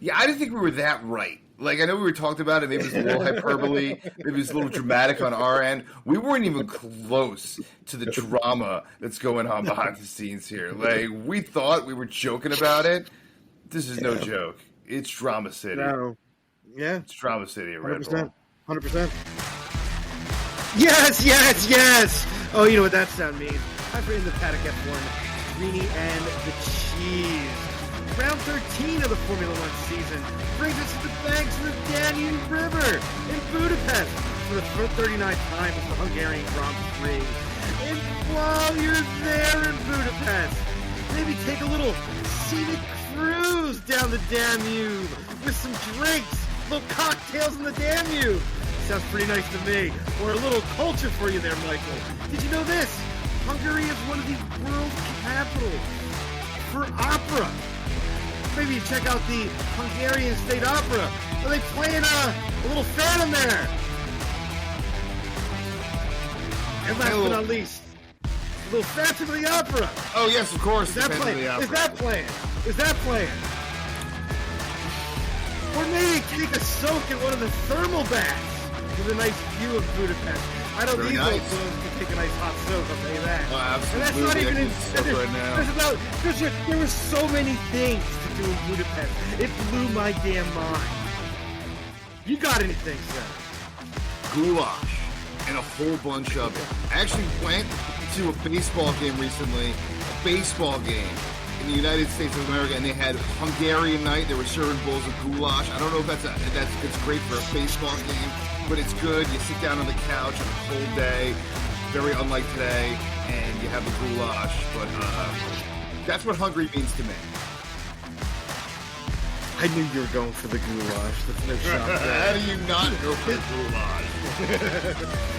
Yeah, I didn't think we were that right. Like, I know we were talking about it. Maybe it was a little hyperbole. Maybe it was a little dramatic on our end. We weren't even close to the drama that's going on behind the scenes here. Like, we thought we were joking about it. This is no joke. It's Drama City. No. Yeah. It's Drama City at Red 100%. Bull. 100%. Yes, yes, yes! Oh, you know what that sound means. I've written the Paddock F1, Greeny and the Cheese. Round 13 of the Formula One season brings us to the banks of the Danube River in Budapest for the 39th time of the Hungarian Grand Prix. And while you're there in Budapest, maybe take a little scenic cruise down the Danube with some drinks, little cocktails in the Danube. Sounds pretty nice to me. Or a little culture for you there, Michael. Did you know this? Hungary is one of the world capitals for opera. Maybe you check out the Hungarian State Opera. Are they playing a little Phantom there? And last but not least, a little Phantom of the Opera. Oh, yes, of course. Is that playing? Is that playing? Or maybe take a soak in one of the thermal baths with a nice view of Budapest. I don't need those to take a nice hot soak, I'll tell you that. Oh, absolutely. And that's not even right now. There were so many things to do in Budapest. It blew my damn mind. You got anything, sir? Goulash and a whole bunch of it. I actually went to a baseball game recently, in the United States of America, and they had Hungarian night. They were serving bowls of goulash. I don't know if it's great for a baseball game, but it's good. You sit down on the couch on a cold day, very unlike today, and you have the goulash. But that's what Hungary means to me. I knew you were going for the goulash. That's no shot. How do you not go for the goulash?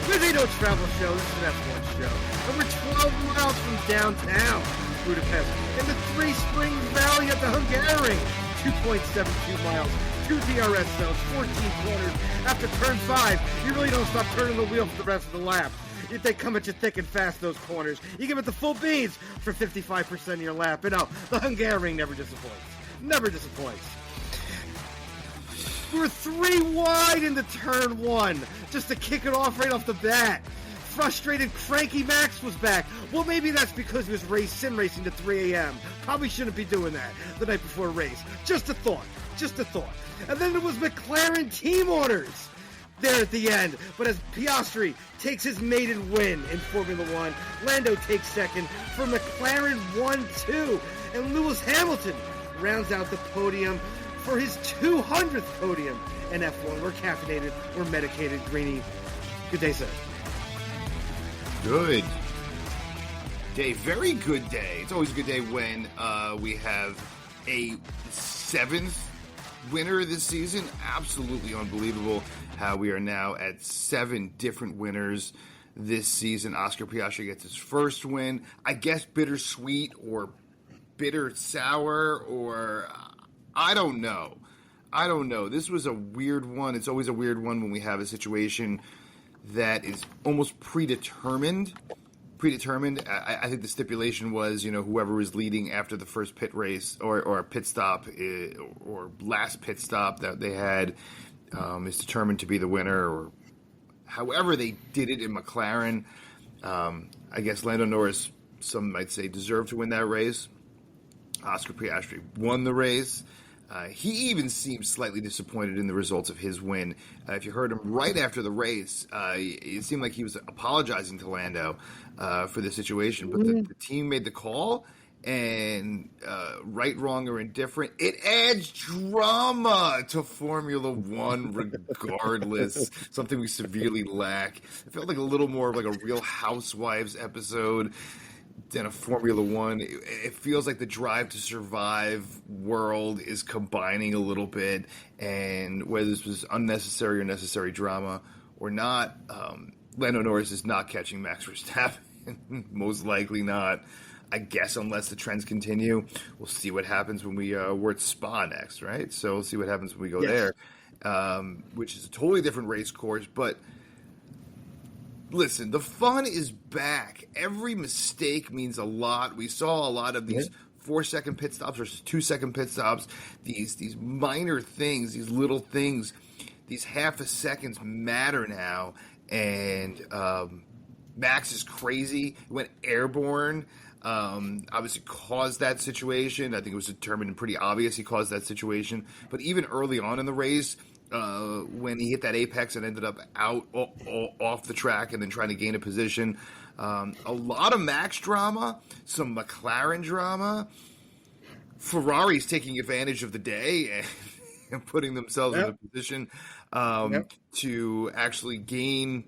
This ain't no travel show. This is an F1 show. And we're 12 miles from downtown Budapest in the Three Springs Valley of the Hungarian. 2.72 miles, 2 DRS zones, 14 corners. After turn 5, you really don't stop turning the wheel for the rest of the lap. They come at you thick and fast, those corners. You give it the full beans for 55% of your lap. And no, the Hungarian never disappoints. Never disappoints. We were 3 wide into turn 1, just to kick it off right off the bat. Frustrated cranky Max was back. Well, maybe that's because he was sim racing to 3 a.m. Probably shouldn't be doing that the night before a race. Just a thought. And then there was McLaren team orders there at the end. But as Piastri takes his maiden win in Formula One, Lando takes second for McLaren 1-2. And Lewis Hamilton rounds out the podium for his 200th podium in F1. We're caffeinated, we're medicated, Greeny. Good day, sir. Good day, very good day. It's always a good day when we have a 7th winner this season. Absolutely unbelievable how we are now at 7 different winners this season. Oscar Piastri gets his first win. I guess bittersweet or bitter sour or I don't know. This was a weird one. It's always a weird one when we have a situation that is almost predetermined. I think the stipulation was, whoever was leading after the first pit race or pit stop or last pit stop that they had is determined to be the winner, or however they did it in McLaren. I guess Lando Norris, some might say, deserved to win that race. Oscar Piastri won the race. He even seemed slightly disappointed in the results of his win. If you heard him right after the race, it seemed like he was apologizing to Lando for the situation. But the team made the call, and right, wrong, or indifferent, it adds drama to Formula One regardless. Something we severely lack. It felt like a little more of like a Real Housewives episode than a Formula One. It feels like the Drive to Survive world is combining a little bit, and whether this was unnecessary or necessary drama or not, Lando Norris is not catching Max Verstappen. Most likely not. I guess unless the trends continue. We'll see what happens when we're at Spa next, right? So we'll see what happens when we go there, which is a totally different race course, but listen, the fun is back. Every mistake means a lot. We saw a lot of these 4-second pit stops versus 2-second pit stops. These minor things, these little things, these half a seconds matter now. And Max is crazy. He went airborne. Obviously caused that situation. I think it was determined and pretty obvious he caused that situation. But even early on in the race, when he hit that apex and ended up out off the track and then trying to gain a position, a lot of Max drama, some McLaren drama. Ferrari's taking advantage of the day and putting themselves in a position to actually gain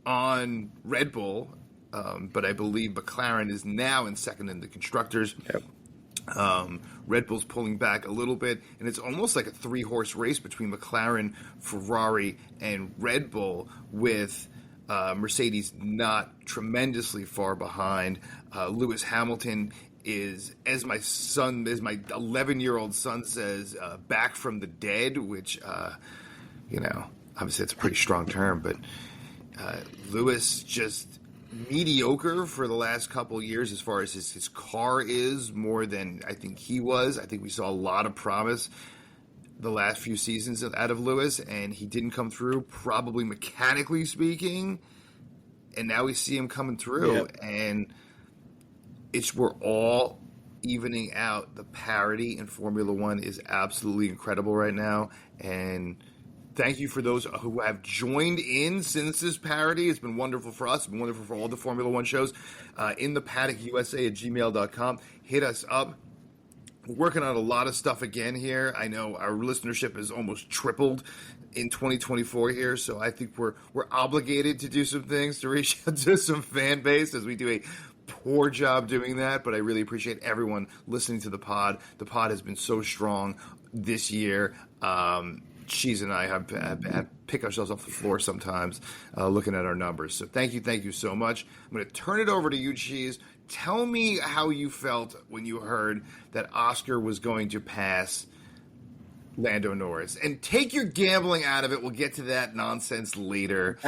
on Red Bull. But I believe McLaren is now in second in the constructors. Red Bull's pulling back a little bit, and it's almost like a 3-horse race between McLaren, Ferrari, and Red Bull, with Mercedes not tremendously far behind. Lewis Hamilton is, as my 11-year-old son says, back from the dead, which, obviously it's a pretty strong term, but Lewis just mediocre for the last couple of years as far as his car is, more than I think he was. I think we saw a lot of promise the last few seasons out of Lewis, and he didn't come through, probably mechanically speaking, and now we see him coming through, and we're all evening out. The parity in Formula One is absolutely incredible right now, and thank you for those who have joined in since this parody. It's been wonderful for us. It's been wonderful for all the Formula One shows. In the paddock USA at gmail.com. Hit us up. We're working on a lot of stuff again here. I know our listenership has almost tripled in 2024 here, so I think we're obligated to do some things to reach out to some fan base, as we do a poor job doing that, but I really appreciate everyone listening to the pod. The pod has been so strong this year. Cheese and I have pick ourselves off the floor sometimes looking at our numbers. So thank you so much. I'm going to turn it over to you, Cheese. Tell me how you felt when you heard that Oscar was going to pass Lando Norris. And take your gambling out of it. We'll get to that nonsense later.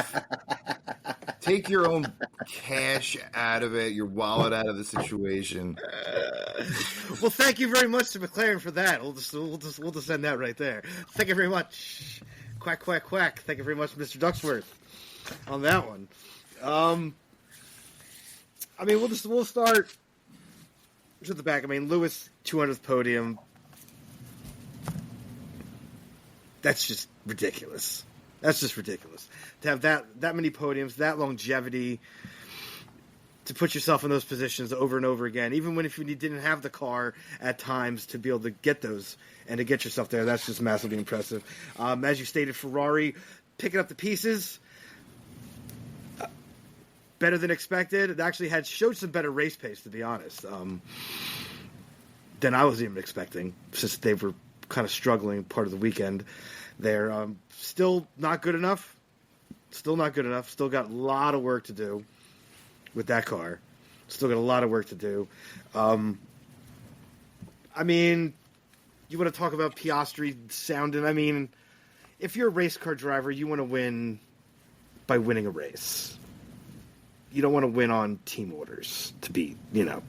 Take your own cash out of it, your wallet out of the situation. Well, thank you very much to McLaren for that. We'll just end that right there. Thank you very much. Quack, quack, quack. Thank you very much, Mr. Ducksworth, on that one. We'll start to the back. Lewis 200th podium. That's just ridiculous. To have that many podiums, that longevity, to put yourself in those positions over and over again, even if you didn't have the car at times to be able to get those and to get yourself there, that's just massively impressive. As you stated, Ferrari picking up the pieces, better than expected. It actually showed some better race pace, to be honest, than I was even expecting, since they were kind of struggling part of the weekend there. Still not good enough. Still got a lot of work to do with that car. You want to talk about Piastri sounding. If you're a race car driver, you want to win by winning a race. You don't want to win on team orders to be, You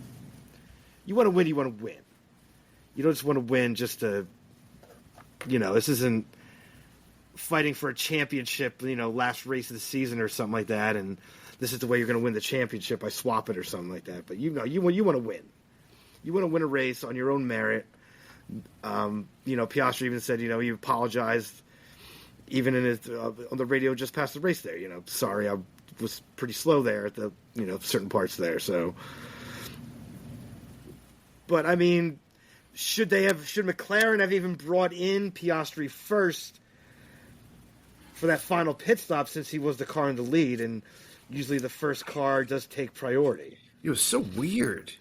want to win, you want to win. You don't just want to win just to, this isn't fighting for a championship, last race of the season or something like that, and this is the way you're going to win the championship by swap it or something like that. But you want to win. You want to win a race on your own merit. Piastri even said, he apologized even in his on the radio just past the race there. Sorry, I was pretty slow there at the certain parts there. So, but should McLaren have even brought in Piastri first for that final pit stop, since he was the car in the lead, and usually the first car does take priority? It was so weird.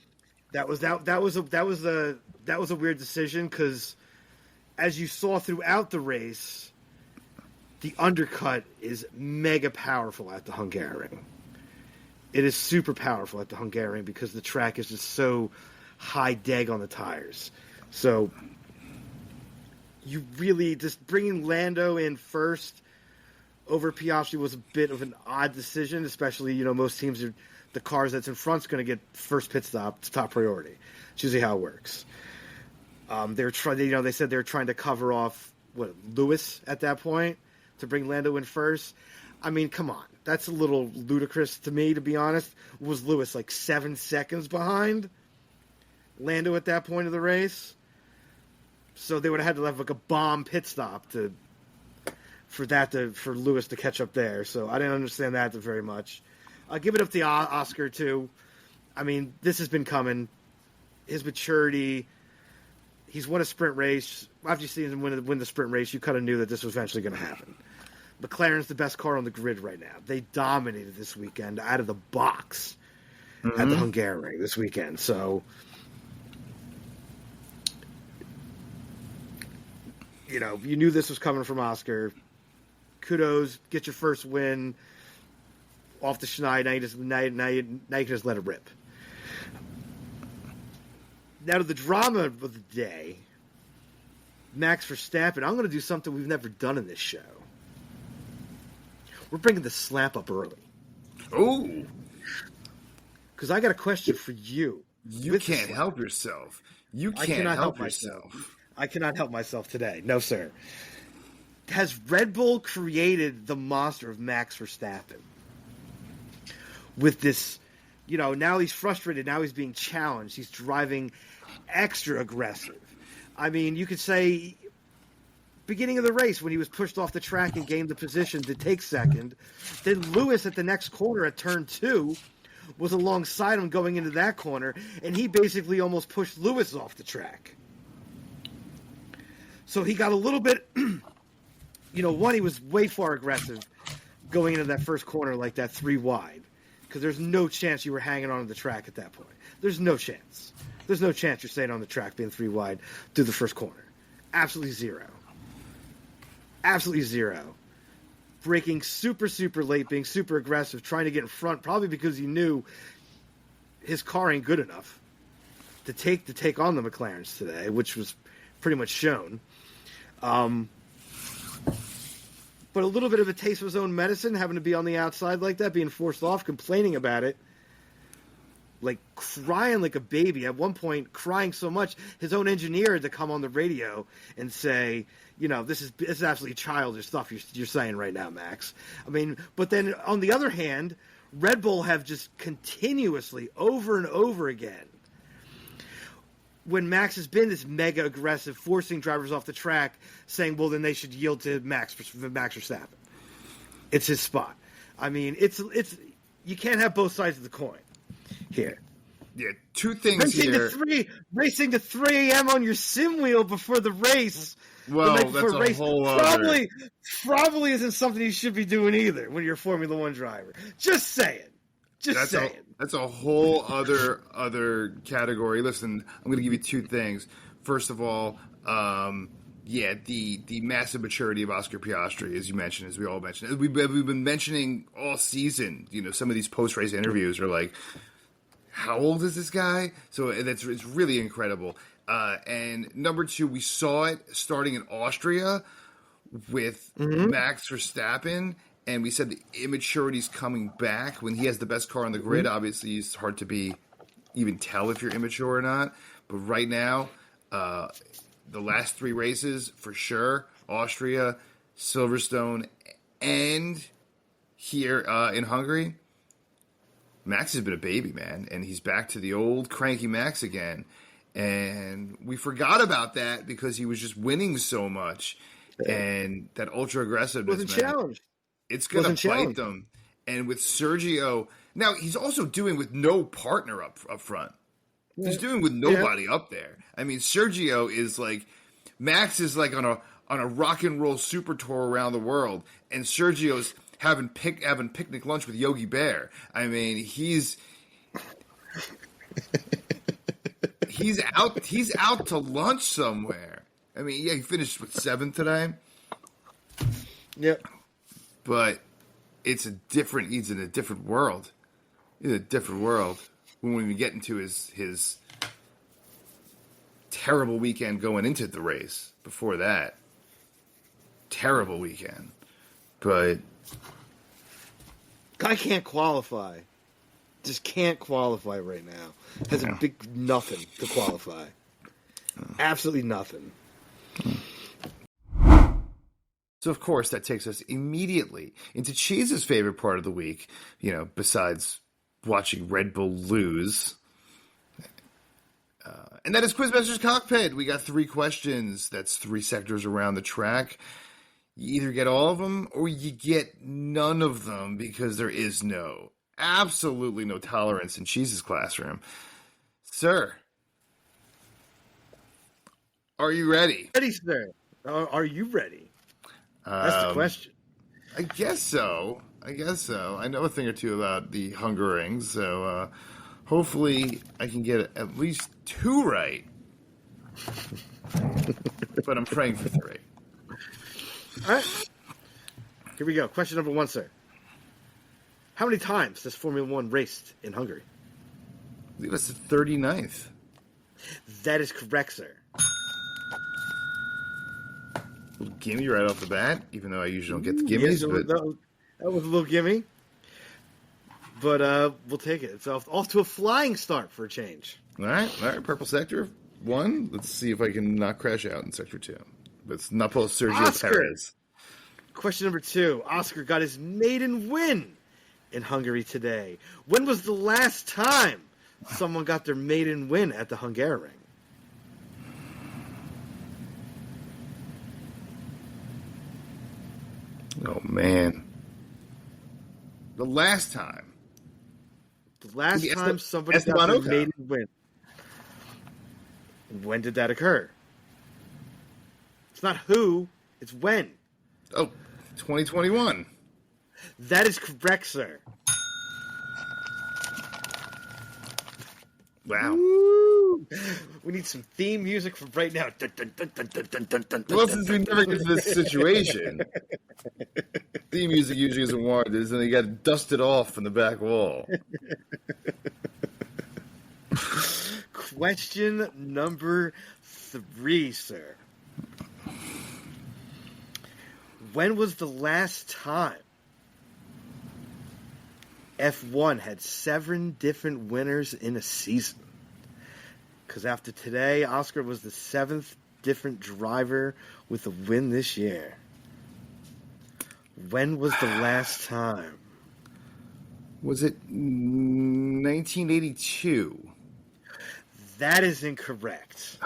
That was a weird decision, because as you saw throughout the race, the undercut is mega powerful at the Hungarian. It is super powerful at the Hungarian because the track is just so high deg on the tires. So you really just bringing Lando in first over Piastri was a bit of an odd decision, especially, most teams are the cars that's in front's going to get first pit stop, top priority. It's usually how it works. They said they were trying to cover off Lewis at that point to bring Lando in first. I mean, come on, that's a little ludicrous to me, to be honest. Was Lewis like 7 seconds behind Lando at that point of the race? So they would have had to have like a bomb pit stop for Lewis to catch up there. So I didn't understand that very much. I'll give it up to Oscar too. I mean, this has been coming. His maturity. He's won a sprint race. After you see him win the sprint race, you kind of knew that this was eventually going to happen. McLaren's the best car on the grid right now. They dominated this weekend out of the box at the Hungarian this weekend. So, you knew this was coming from Oscar. Kudos, get your first win off the schneid. Now you can just let it rip. Now to the drama of the day, Max Verstappen. I'm going to do something we've never done in this show. We're bringing the slap up early. Oh, because I got a question for you. You can't help yourself. You can't help yourself. I cannot help myself today. No, sir. Has Red Bull created the monster of Max Verstappen? With this, now he's frustrated. Now he's being challenged. He's driving extra aggressive. I mean, you could say beginning of the race when he was pushed off the track and gained the position to take second. Then Lewis at the next corner at turn 2 was alongside him going into that corner, and he basically almost pushed Lewis off the track. So he got a little bit, one, he was way far aggressive going into that first corner like that 3 wide, because there's no chance you were hanging on the track at that point. There's no chance. There's no chance you're staying on the track being 3 wide through the first corner. Absolutely zero. Absolutely zero. Braking super, super late, being super aggressive, trying to get in front, probably because he knew his car ain't good enough to take on the McLarens today, which was pretty much shown. But a little bit of a taste of his own medicine, having to be on the outside like that, being forced off, complaining about it, like crying like a baby. At one point, crying so much, his own engineer had to come on the radio and say, this is absolutely childish stuff you're saying right now, Max. I mean, but then on the other hand, Red Bull have just continuously, over and over again, when Max has been this mega aggressive, forcing drivers off the track, saying, well, then they should yield to Max Verstappen. It's his spot. I mean, it's you can't have both sides of the coin here. Yeah, 2 things here. Racing to 3 a.m. on your sim wheel before the race. Well, that's a race, whole other... Probably isn't something you should be doing either when you're a Formula One driver. Just saying. That's a whole other category. Listen, I'm going to give you 2 things. First of all, the massive maturity of Oscar Piastri, as you mentioned, as we all mentioned. We've been mentioning all season, some of these post-race interviews are like, how old is this guy? So it's really incredible. And number 2, we saw it starting in Austria with Max Verstappen, and we said the immaturity's coming back when he has the best car on the grid. Obviously, it's hard to even tell if you're immature or not. But right now, the last 3 races, for sure, Austria, Silverstone, and here in Hungary, Max has been a baby, man. And he's back to the old cranky Max again. And we forgot about that because he was just winning so much. And that ultra aggressiveness, wasn't challenged. It's going to bite them. And with Sergio, now he's also doing with no partner up front. Yeah. He's doing with nobody up there. I mean, Sergio is like, Max is like on a rock and roll super tour around the world, and Sergio's having picnic lunch with Yogi Bear. I mean, he's out to lunch somewhere. I mean, yeah, he finished with 7th today. Yep. But he's in a different world. He's in a different world. We won't even get into his terrible weekend going into the race before that. Terrible weekend. But guy can't qualify. just can't qualify right now. Has a big nothing to qualify. Absolutely nothing. So, of course, that takes us immediately into Cheese's favorite part of the week, besides watching Red Bull lose. And that is Quizmaster's Cockpit. We got 3 questions. That's 3 sectors around the track. You either get all of them or you get none of them because there is absolutely no tolerance in Cheese's classroom. Sir, are you ready? Ready, sir. Are you ready? That's the question. I guess so. I know a thing or two about the Hungarians, so hopefully I can get at least 2 right. But I'm praying for 3. All right. Here we go. Question number 1, sir. How many times has Formula One raced in Hungary? I believe it's the 39th. That is correct, sir. Little gimme right off the bat, even though I usually don't get the gimmies. Yeah, but that was a little gimme. But we'll take it. It's off to a flying start for a change. All right. Purple sector 1. Let's see if I can not crash out in sector 2. But it's not Sergio Oscar. Perez. Question number 2. Oscar got his maiden win in Hungary today. When was the last time someone got their maiden win at the Hungarian? Oh, man. The last time. The last time somebody got their maiden win. When did that occur? It's not who, it's when. Oh, 2021. That is correct, sir. Wow. Woo! We need some theme music for right now. Dun, dun, dun, dun, dun, dun, dun, dun, Well, since we never get to this situation, theme music usually isn't warranted, and they got to dust it off from the back wall. Question number 3, sir. When was the last time F1 had 7 different winners in a season? Because after today, Oscar was the 7th different driver with a win this year. When was the last time? Was it 1982? That is incorrect.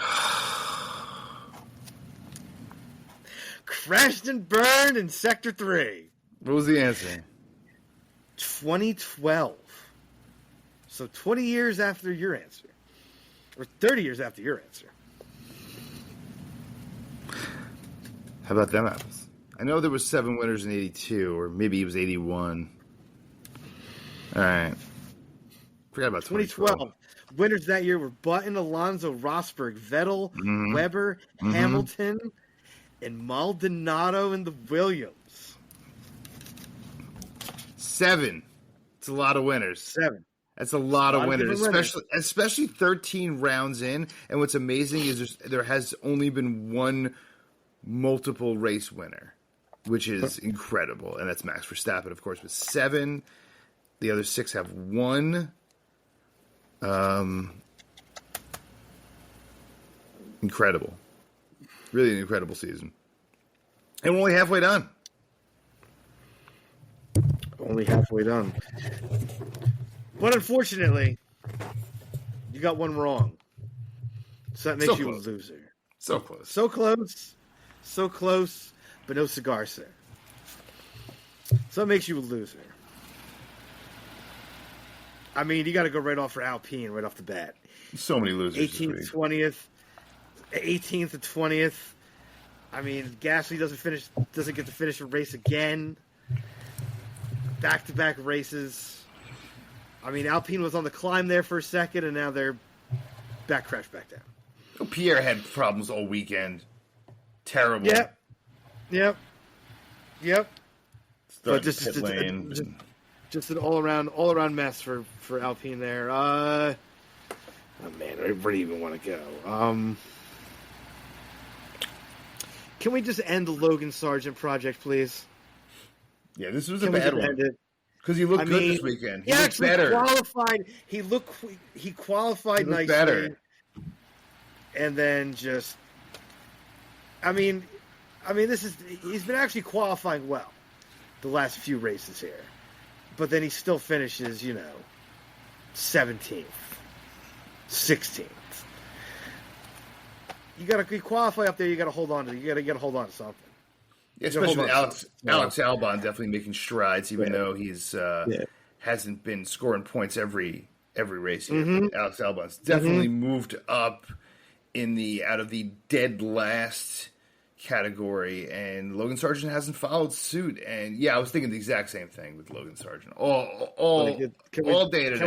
Crashed and burned in Sector 3. What was the answer? 2012. So 20 years after your answer. Or 30 years after your answer. How about them apples? I know there was 7 winners in 82, or maybe it was 81. All right. Forgot about 2012. Winners that year were Button, Alonso, Rosberg, Vettel, Weber, Hamilton, and Maldonado in the Williams. 7. It's a lot of winners. 7. That's a lot of winners, especially 13 rounds in. And what's amazing is there has only been 1 multiple race winner, which is incredible. And that's Max Verstappen, of course, with 7. The other 6 have 1. Incredible. Really an incredible season. And we're only halfway done. Only halfway done. But unfortunately, you got 1 wrong. So that makes you a loser. So close. So close. So close, but no cigar, sir. So it makes you a loser. I mean, you got to go right off for Alpine right off the bat. So many losers. 18th, 20th, 18th and 20th. I mean, Gasly doesn't get to finish a race again. Back-to-back races. I mean, Alpine was on the climb there for a second, and now they're crashed back down. Oh, Pierre had problems all weekend. Terrible. Yep. But lane. Just an all-around mess for Alpine there. Oh man, where do you even want to go? Can we just end the Logan Sargent project, please? Yeah, this was a bad one. Because he looked good this weekend. He He looked actually better. qualified. He qualified nicely. Better. And then just, he's been actually qualifying well the last few races here. But then he still finishes, 17th, 16th. You qualify up there, you gotta hold on to something. Yeah, especially with Alex Albon definitely making strides, even though he's hasn't been scoring points every race here. Mm-hmm. Alex Albon's definitely moved up out of the dead last category, and Logan Sargent hasn't followed suit. And I was thinking the exact same thing with Logan Sargent all day today.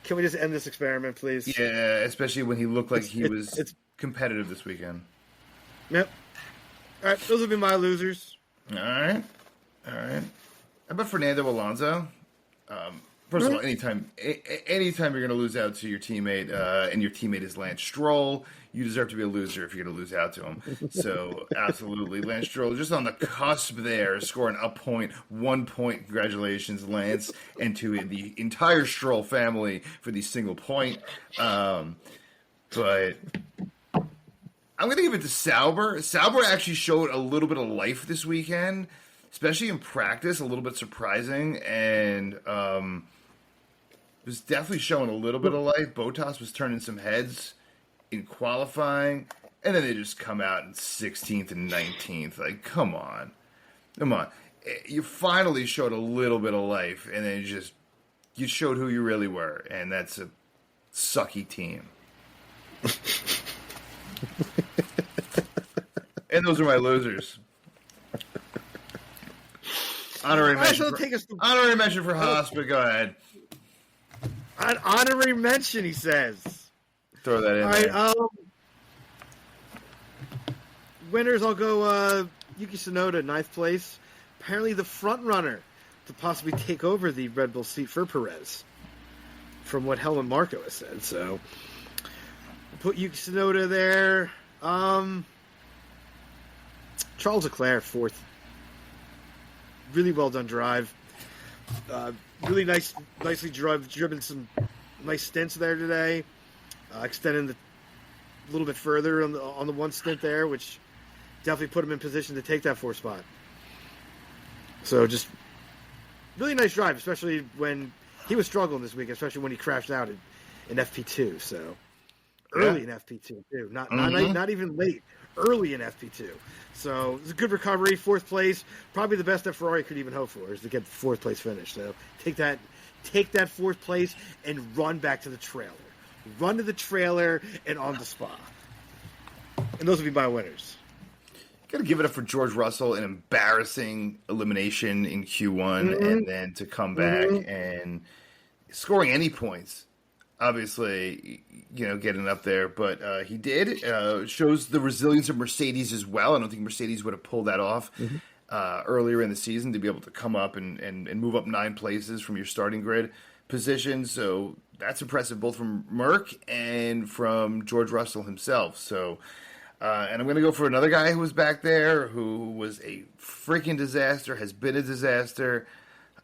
Can we just end this experiment, please? Yeah, especially when he looked like he was competitive this weekend. Yep. All right, those will be my losers. All right. How about Fernando Alonso? First of all, anytime you're going to lose out to your teammate, and your teammate is Lance Stroll, you deserve to be a loser if you're going to lose out to him. So, absolutely. Lance Stroll just on the cusp there, scoring 1 point. Congratulations, Lance, and to the entire Stroll family for the single point. But I'm going to give it to Sauber. Sauber actually showed a little bit of life this weekend, especially in practice, a little bit surprising, and was definitely showing a little bit of life. Bottas was turning some heads in qualifying, and then they just come out in 16th and 19th. Like, come on. You finally showed a little bit of life, and then you showed who you really were, and that's a sucky team. And those are my losers. Honorary mention for Haas, but go ahead. An honorary mention, he says. Throw that in there. All right, winners, I'll go Yuki Tsunoda, 9th place. Apparently the front runner to possibly take over the Red Bull seat for Perez, from what Helmut Marko has said. So, I'll put Yuki Tsunoda there. Charles Leclerc, 4th. Really well done drive. Really nicely driven some nice stints there today. Extending a little bit further on the one stint there, which definitely put him in position to take that 4th spot. So just really nice drive, especially when he was struggling this week, especially when he crashed out in FP2. So early in FP2 too, not even late. Early in FP2. So it's a good recovery, 4th place. Probably the best that Ferrari could even hope for is to get the 4th place finish. So take that 4th place and run back to the trailer. Run to the trailer and on the Spa. And those will be my winners. Got to give it up for George Russell, an embarrassing elimination in Q1, and then to come back and scoring any points. Obviously, getting up there, but he did. Shows the resilience of Mercedes as well. I don't think Mercedes would have pulled that off earlier in the season to be able to come up and move up 9 places from your starting grid position. So that's impressive, both from Merck and from George Russell himself. So, and I'm going to go for another guy who was back there who was a freaking disaster, has been a disaster.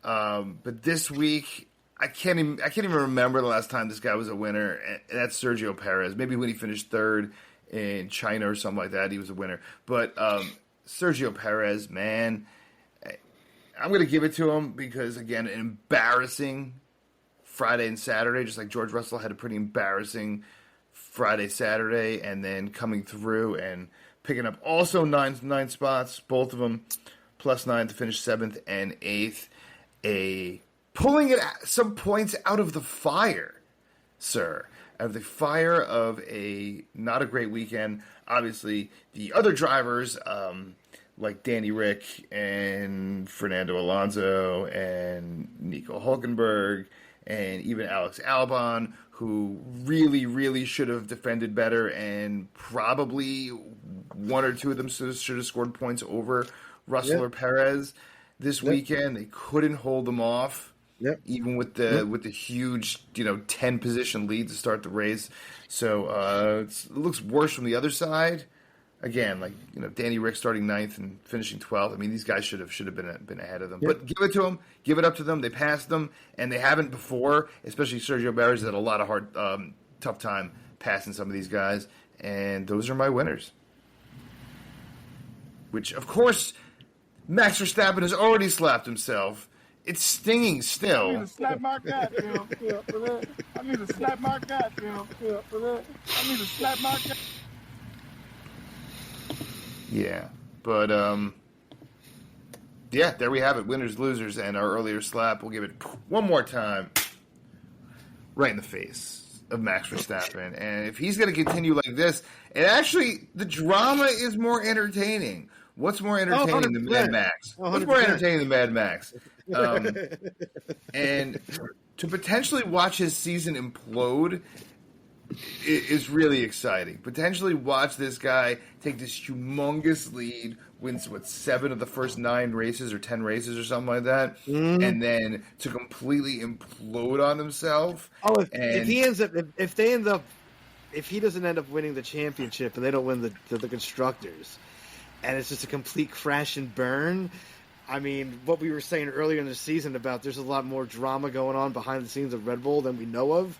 But this week, I can't even remember the last time this guy was a winner, and that's Sergio Perez. Maybe when he finished 3rd in China or something like that, he was a winner. But Sergio Perez, man, I'm going to give it to him because, again, an embarrassing Friday and Saturday, just like George Russell had a pretty embarrassing Friday, Saturday, and then coming through and picking up also nine spots, both of them +9 to finish 7th and 8th. Pulling some points out of the fire, sir. Out of the fire of a not a great weekend. Obviously, the other drivers, like Danny Rick and Fernando Alonso and Nico Hulkenberg and even Alex Albon, who really, really should have defended better, and probably 1 or 2 of them should have scored points over Russell or Perez this weekend. They couldn't hold them off. Yep. Even with the huge 10 position lead to start the race. So it looks worse from the other side again, like, Danny Rick starting 9th and finishing 12th. I mean, these guys should have been ahead of them. Yep. But give it to them, give it up to them. They passed them, and they haven't before. Especially Sergio Barry's had a lot of tough time passing some of these guys, and those are my winners. Which, of course, Max Verstappen has already slapped himself. It's stinging still. I need to slap my goddamn for that. I need to slap my goddamn for that. I need to slap my goddamn. Yeah, but yeah, there we have it. Winners, losers, and our earlier slap. We'll give it one more time, right in the face of Max Verstappen. And if he's going to continue like this, and actually, the drama is more entertaining. What's more entertaining than Mad Max? What's more entertaining than Mad Max? And to potentially watch his season implode is really exciting. Potentially watch this guy take this humongous lead, wins 7 of the first 9 races or 10 races or something like that, and then to completely implode on himself. Oh, if he doesn't end up winning the championship and they don't win the constructors, and it's just a complete crash and burn. I mean, what we were saying earlier in the season about there's a lot more drama going on behind the scenes of Red Bull than we know of.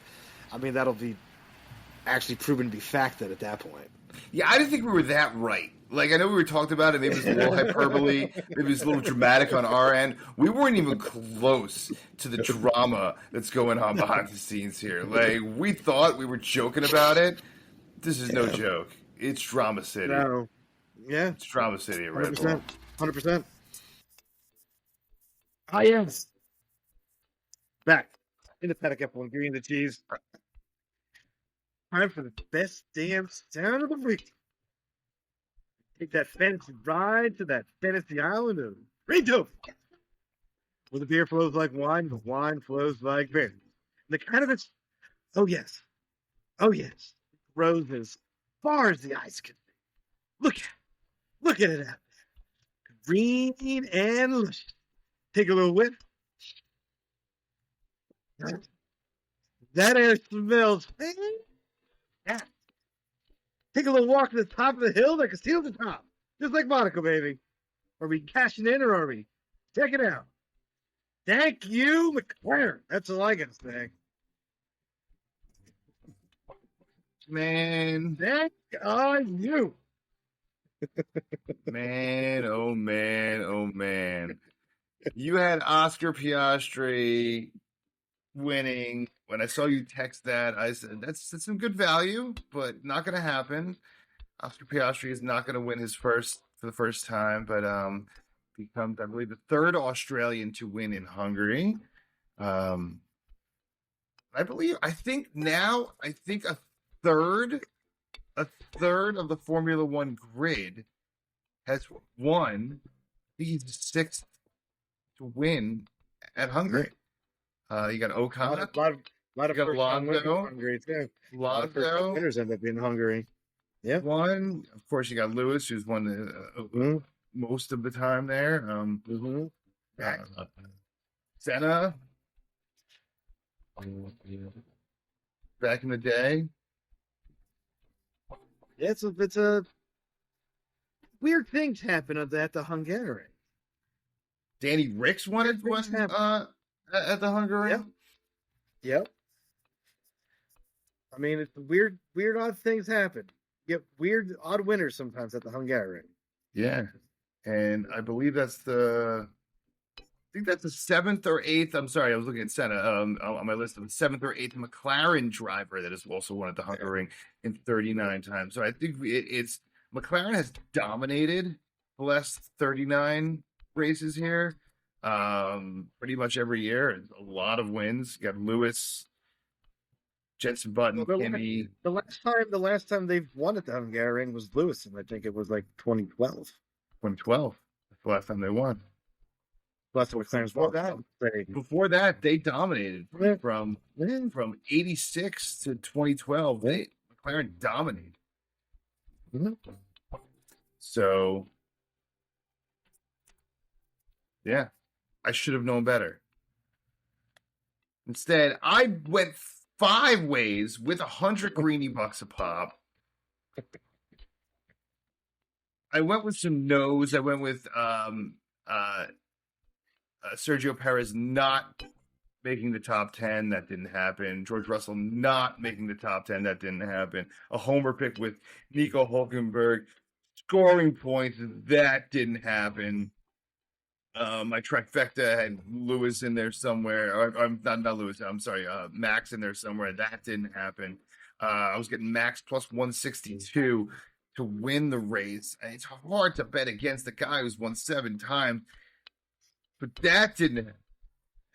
I mean, that'll be actually proven to be fact at that point. Yeah, I didn't think we were that right. Like, I know we were talking about it. Maybe it was a little hyperbole. Maybe it was a little dramatic on our end. We weren't even close to the drama that's going on behind the scenes here. Like, we thought we were joking about it. This is no joke. It's Drama City. No. Yeah. It's Drama City at Red Bull. 100%. Ah, yes. Back in the paddock F1, green the cheese. Time for the best damn sound of the week. Take that fantasy ride to that fantasy island of Rito, where the beer flows like wine, the wine flows like beer. And the cannabis, oh yes, grows as far as the eyes can see. Look at it out there. Green and luscious. Take a little whiff. That air smells. Yeah. Take a little walk to the top of the hill that can see at the top. Just like Monaco, baby. Are we cashing in or are we checking out? Thank you, McLaren. That's all I got to say. Man. Thank you. Man, oh man, oh man. You had Oscar Piastri winning. When I saw you text that, I said, that's some good value, but not going to happen. Oscar Piastri is not going to win for the first time, but becomes, I believe, the 3rd Australian to win in Hungary. I think a third of the Formula One grid has won. He's 6th to win at Hungary. You got Ocon. A lot of got Lando. Hungary too. Lando. A lot of first winners end up being Hungary. Yeah. One. Of course, you got Lewis, who's won most of the time there. Senna. Back in the day. Yeah, it's a weird things happen at the Hungarian. Danny Ricks won it at the Hungarian. Yep. I mean, it's weird, odd things happen. You get weird, odd winners sometimes at the Hungarian. Yeah, and I believe that's the 7th or 8th. I'm sorry, I was looking at Senna on my list of the 7th or 8th McLaren driver that has also won at the Hungarian in 39 times. So I think it's McLaren has dominated the last 39 races here. Pretty much every year, a lot of wins. You got Lewis, Jenson Button, Kimi. The last time they've won at the Hungarian was Lewis, and I think it was like 2012. 2012. That's the last time they won. Before that, they dominated from 86 to 2012. McLaren dominated. Mm-hmm. So, yeah, I should have known better. Instead, I went 5 ways with $100 greenie bucks a pop. I went with some no's. I went with Sergio Perez not making the top 10. That didn't happen. George Russell not making the top 10. That didn't happen. A homer pick with Nico Hulkenberg scoring points. That didn't happen. My trifecta had Lewis in there somewhere. I'm not Lewis. I'm sorry. Max in there somewhere. That didn't happen. I was getting Max plus 162 to win the race. It's hard to bet against the guy who's won 7 times, but that didn't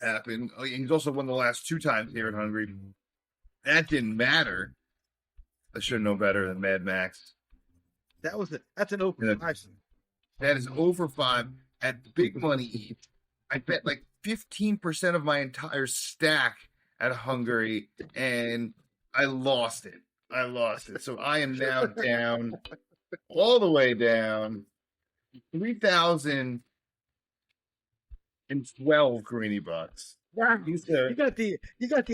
happen. He's also won the last 2 times here in Hungary. That didn't matter. I should know better than Mad Max. That's an open 5. That is over 5 at big money. I bet like 15% of my entire stack at Hungary, and I lost it. So I am now down, all the way down, 3,012 greeny bucks. Wow. You got the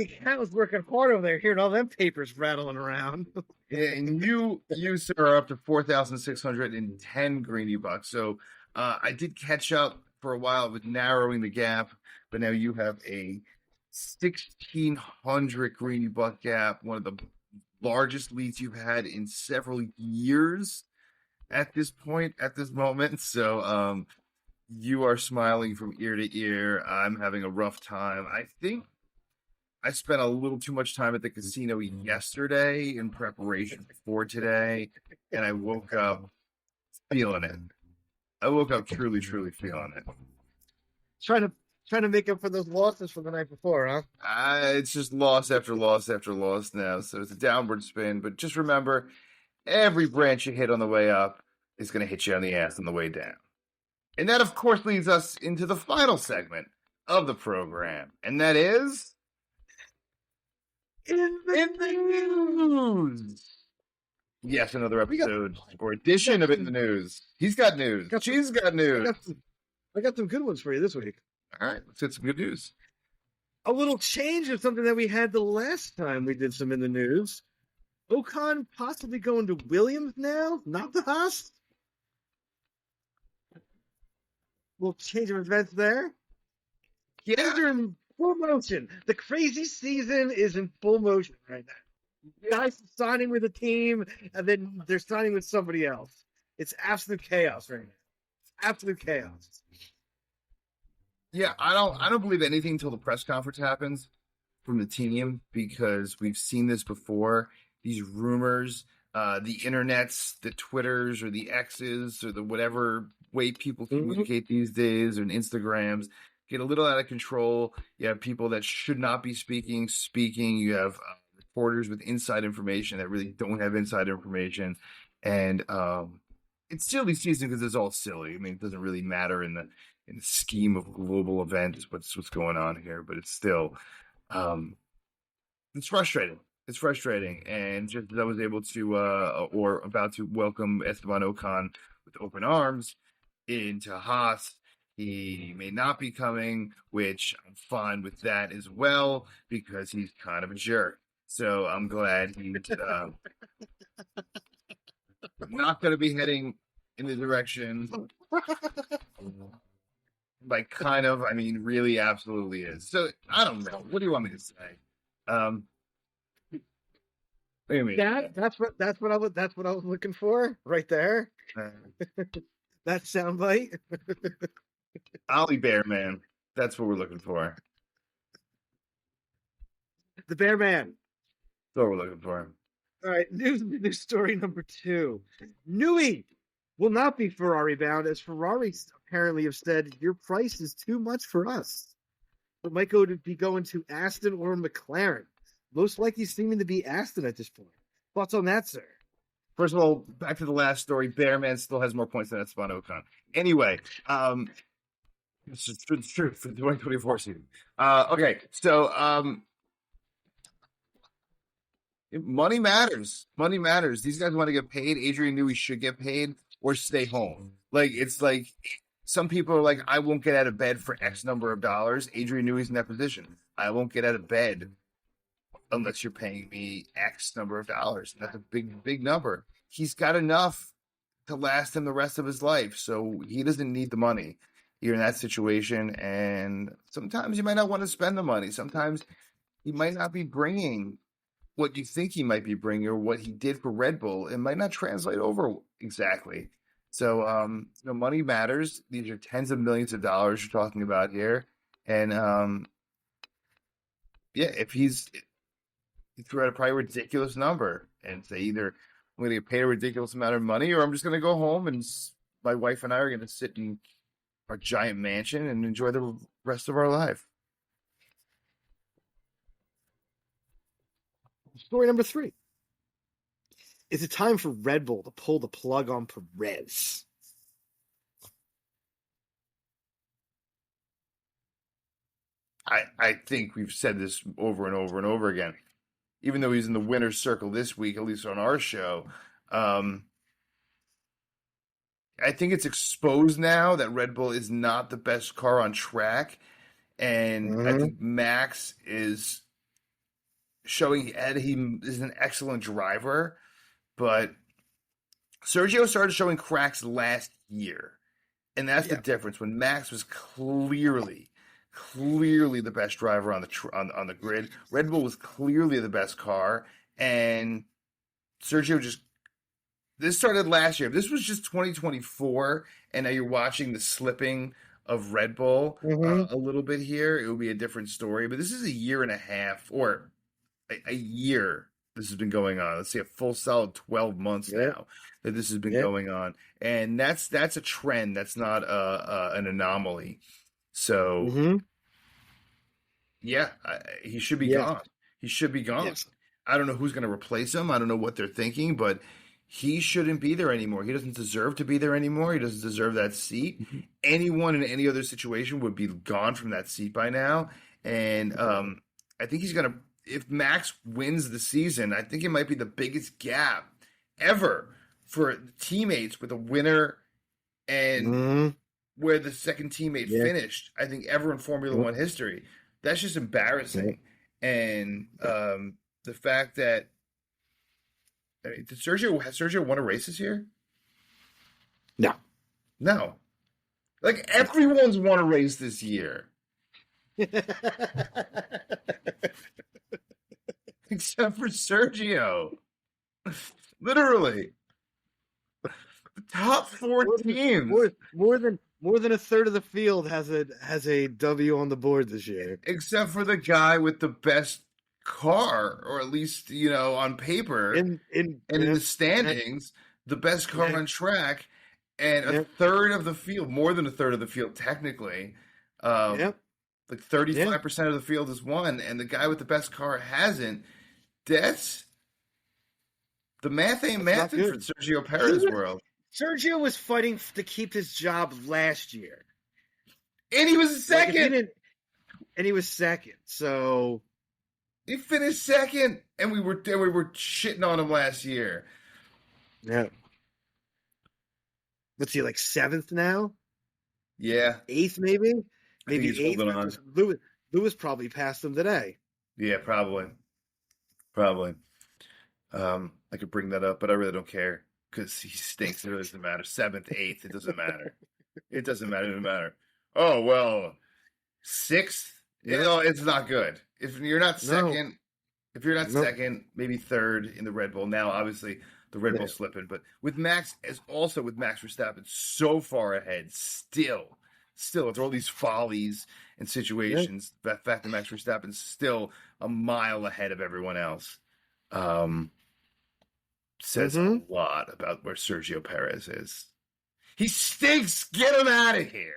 accountants working hard over there, hearing all them papers rattling around. And you sir, are up to 4,610 greeny bucks. So I did catch up for a while with narrowing the gap, but now you have a 1,600 greeny buck gap, one of the largest leads you've had in several years at this moment. So you are smiling from ear to ear. I'm having a rough time. I think I spent a little too much time at the casino yesterday in preparation for today, and I woke up feeling it. I woke up truly, truly feeling it. Trying to make up for those losses from the night before, huh? It's just loss after loss after loss now, so it's a downward spin. But just remember, every branch you hit on the way up is going to hit you on the ass on the way down. And that, of course, leads us into the final segment of the program, and that is... In the News! Yes, another episode or edition of In the News. He's got news. She's got news. I got some good ones for you this week. All right, let's get some good news. A little change of something that we had the last time we did some In the News. Ocon possibly going to Williams now, not the Haas. Little change of events there. Yeah. They're in full motion. The crazy season is in full motion right now. Guys signing with a team, and then they're signing with somebody else. It's absolute chaos right now. Absolute chaos. Yeah, I don't believe anything until the press conference happens from the team, because we've seen this before. These rumors, the internets, the Twitters or the X's or the whatever way people communicate these days, or Instagrams, get a little out of control. You have people that should not be speaking. You have reporters with inside information that really don't have inside information. And it's silly season because it's all silly. I mean, it doesn't really matter in the scheme of global events what's going on here, but it's still it's frustrating. It's frustrating. And just as I was able to or about to welcome Esteban Ocon with open arms into Haas, he may not be coming, which I'm fine with that as well, because he's kind of a jerk. So I'm glad he's not going to be heading in the direction like kind of, I mean, really absolutely is. So I don't know. What do you want me to say? What do you mean? That's what I was looking for right there. That soundbite. Ollie Bear Man. That's what we're looking for. The Bear Man. That's what we're looking for. All right, news story number 2. Newey will not be Ferrari bound, as Ferrari apparently have said your price is too much for us. It might be going to Aston or McLaren. Most likely seeming to be Aston at this point. Thoughts on that, sir? First of all, back to the last story. Bearman still has more points than Esteban Ocon. Anyway, it's true for the 2024 season. Okay, so money matters. Money matters. These guys want to get paid. Adrian Newey should get paid or stay home. Like, it's like some people are like, I won't get out of bed for X number of dollars. Adrian Newey's in that position. I won't get out of bed unless you're paying me X number of dollars. That's a big, big number. He's got enough to last him the rest of his life. So he doesn't need the money. You're in that situation, and sometimes you might not want to spend the money. Sometimes he might not be bringing what you think he might be bringing or what he did for Red Bull. It might not translate over exactly. So, money matters. These are tens of millions of dollars you're talking about here. And, if he threw out a probably ridiculous number and say either I'm going to get paid a ridiculous amount of money or I'm just going to go home and my wife and I are going to sit in our giant mansion and enjoy the rest of our life. Story number 3. Is it time for Red Bull to pull the plug on Perez? I think we've said this over and over and over again. Even though he's in the winner's circle this week, at least on our show, I think it's exposed now that Red Bull is not the best car on track. And I think Max is showing that he is an excellent driver. But Sergio started showing cracks last year. And that's the difference. When Max was clearly the best driver on the grid, Red Bull was clearly the best car, and Sergio this started last year. If this was just 2024, and now you're watching the slipping of Red Bull a little bit here, it would be a different story. But this is a year and a half, or a year this has been going on. Let's say a full solid 12 months now that this has been going on, and that's a trend. That's not an anomaly. So, he should be gone. He should be gone. Yes. I don't know who's going to replace him. I don't know what they're thinking, but he shouldn't be there anymore. He doesn't deserve to be there anymore. He doesn't deserve that seat. Anyone in any other situation would be gone from that seat by now. And I think he's going to, if Max wins the season, I think it might be the biggest gap ever for teammates with a winner and where the second teammate finished, I think, ever in Formula One history. That's just embarrassing. And the fact that has Sergio won a race this year? No. Like, everyone's won a race this year. Except for Sergio. Literally. The top 4 teams. More than a third of the field has a W on the board this year. Except for the guy with the best car, or at least, on paper, in the standings, the best car on track, and a third of the field, more than a third of the field, technically. Like 35% of the field has won, and the guy with the best car hasn't. That's the math ain't mathing for Sergio Perez world. Sergio was fighting to keep his job last year, and he was second. And he was second, so he finished second, and we were shitting on him last year. Yeah. What's he, like 7th now? Yeah, 8th maybe. Maybe he's 8th. holding on. Lewis probably passed him today. Yeah, probably. I could bring that up, but I really don't care because he stinks. It really doesn't matter. 7th, 8th, it doesn't matter. It doesn't matter. Oh, well, 6th? It's not good. If you're not second, second, maybe 3rd in the Red Bull. Now, obviously, the Red Bull's slipping. But with Max Verstappen so far ahead, still, after all these follies and situations, the fact that Max Verstappen's still a mile ahead of everyone else says a lot about where Sergio Perez is. He stinks! Get him out of here!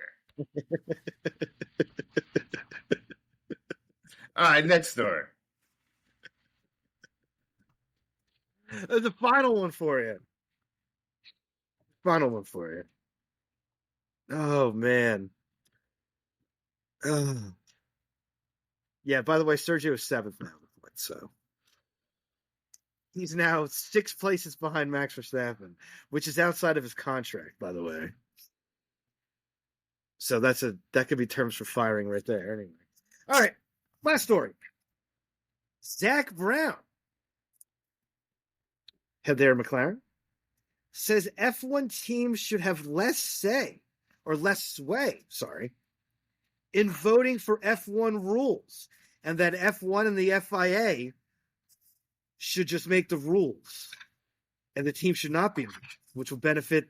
All right, next story. The final one for you. Oh, man. Yeah, by the way, Sergio is 7th now. So he's now 6 places behind Max Verstappen, which is outside of his contract, by the way. So that could be terms for firing right there. Anyway. All right, last story. Zach Brown, head there, McLaren, says F1 teams should have less sway, in voting for F1 rules, and that F1 and the FIA should just make the rules, and the team should not be involved, which will benefit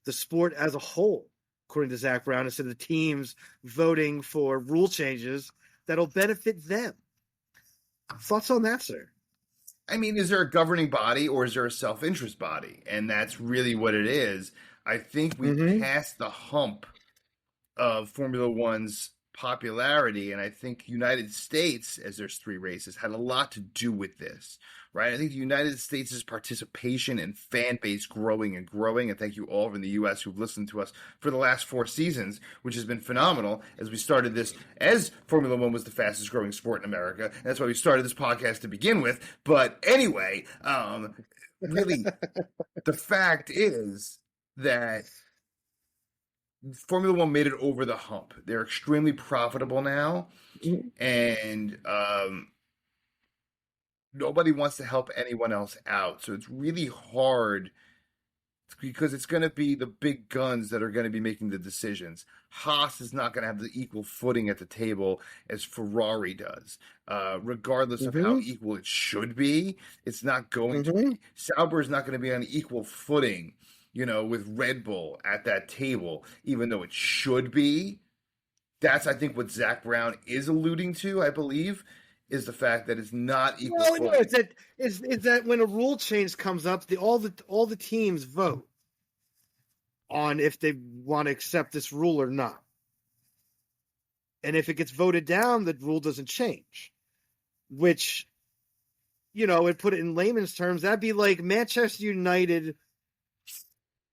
the sport as a whole, according to Zach Brown, instead of the teams voting for rule changes that'll benefit them. Thoughts on that, sir? I mean, is there a governing body or is there a self-interest body? And that's really what it is. I think we passed the hump of Formula One's popularity, and I think United States, as there's 3 races, had a lot to do with this, right? I think the United States' participation and fan base growing and growing, and thank you all from the U.S. who've listened to us for the last 4 seasons, which has been phenomenal as we started this, as Formula One was the fastest growing sport in America, and that's why we started this podcast to begin with. But anyway, really, the fact is that Formula One made it over the hump. They're extremely profitable now, and nobody wants to help anyone else out. So it's really hard because it's going to be the big guns that are going to be making the decisions. Haas is not going to have the equal footing at the table as Ferrari does. Regardless of how equal it should be, it's not going to be. Sauber is not going to be on equal footing, with Red Bull at that table, even though it should be. That's, I think, what Zach Brown is alluding to, I believe, is the fact that it's not equal. No, it's that when a rule change comes up, all the teams vote on if they want to accept this rule or not. And if it gets voted down, the rule doesn't change. Which, it put it in layman's terms, that'd be like Manchester United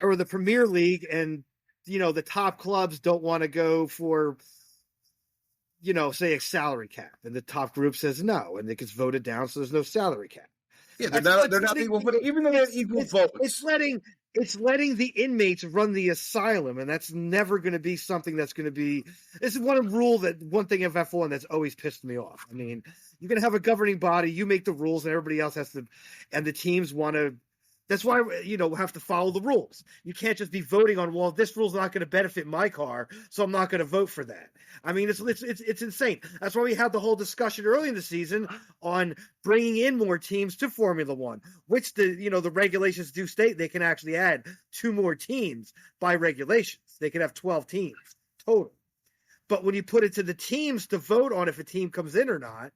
or the Premier League, and the top clubs don't want to go for, say a salary cap, and the top group says no, and it gets voted down, so there's no salary cap. Yeah, they're not equal, but even though they're equal votes, it's letting the inmates run the asylum, and that's never going to be something that's going to be. This is one thing of F1 that's always pissed me off. I mean, you're going to have a governing body, you make the rules, and everybody else has to, and the teams want to. That's why, we have to follow the rules. You can't just be voting on, well, this rule's not going to benefit my car, so I'm not going to vote for that. I mean, it's insane. That's why we had the whole discussion early in the season on bringing in more teams to Formula One, which the regulations do state they can actually add 2 more teams by regulations. They can have 12 teams total. But when you put it to the teams to vote on if a team comes in or not,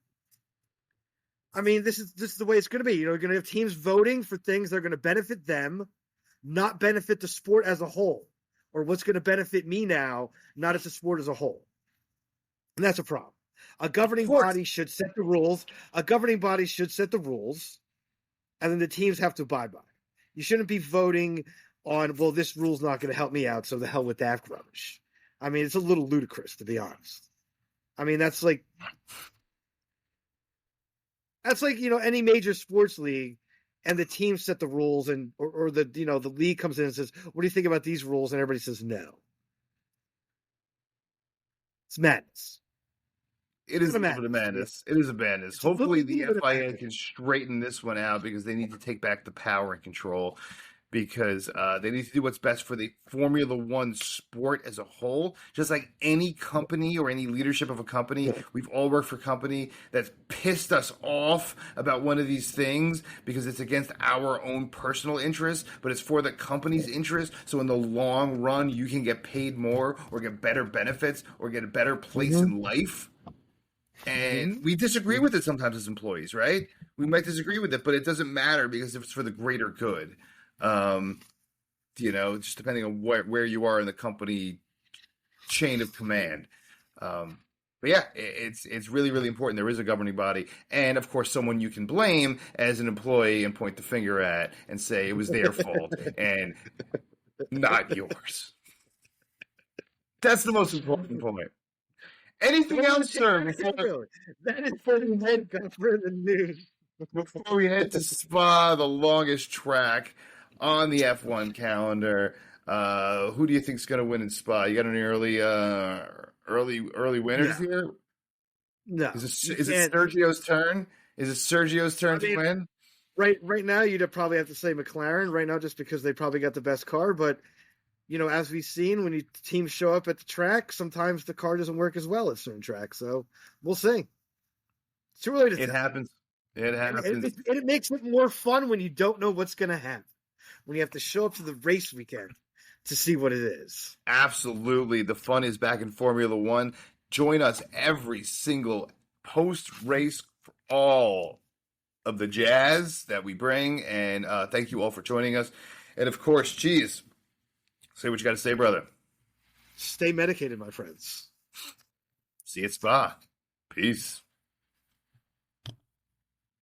I mean, this is the way it's going to be. You're going to have teams voting for things that are going to benefit them, not benefit the sport as a whole, or what's going to benefit me now, not as the sport as a whole. And that's a problem. A governing body should set the rules. And then the teams have to abide by it. You shouldn't be voting on, well, this rule's not going to help me out, so the hell with that rubbish. I mean, it's a little ludicrous, to be honest. I mean, that's like any major sports league, and the team set the rules, and or the the league comes in and says, "What do you think about these rules?" and everybody says no. It's madness. It is a madness. It is a madness. Hopefully the FIA can straighten this one out, because they need to take back the power and control, because they need to do what's best for the Formula One sport as a whole. Just like any company or any leadership of a company, we've all worked for a company that's pissed us off about one of these things because it's against our own personal interests, but it's for the company's interest. So in the long run, you can get paid more or get better benefits or get a better place in life. And we disagree with it sometimes as employees, right? We might disagree with it, but it doesn't matter because it's for the greater good. Just depending on where you are in the company chain of command. But yeah, it's really, really important. There is a governing body, and of course, someone you can blame as an employee and point the finger at and say it was their fault and not yours. That's the most important point. Anything else, sir? That is for the news. Before we head to Spa, the longest track on the F1 calendar, who do you think is going to win in Spa? You got any early winners here? No. Is it Sergio's turn? Is it Sergio's turn to win? Right now, you'd probably have to say McLaren right now, just because they probably got the best car. But as we've seen, when teams show up at the track, sometimes the car doesn't work as well at certain tracks. So we'll see. It's too early to tell. It happens. It happens. And it makes it more fun when you don't know what's going to happen. When you have to show up to the race weekend to see what it is. Absolutely. The fun is back in Formula One. Join us every single post-race for all of the jazz that we bring. And thank you all for joining us. And, of course, Cheese, say what you got to say, brother. Stay medicated, my friends. See you at Spa. Peace.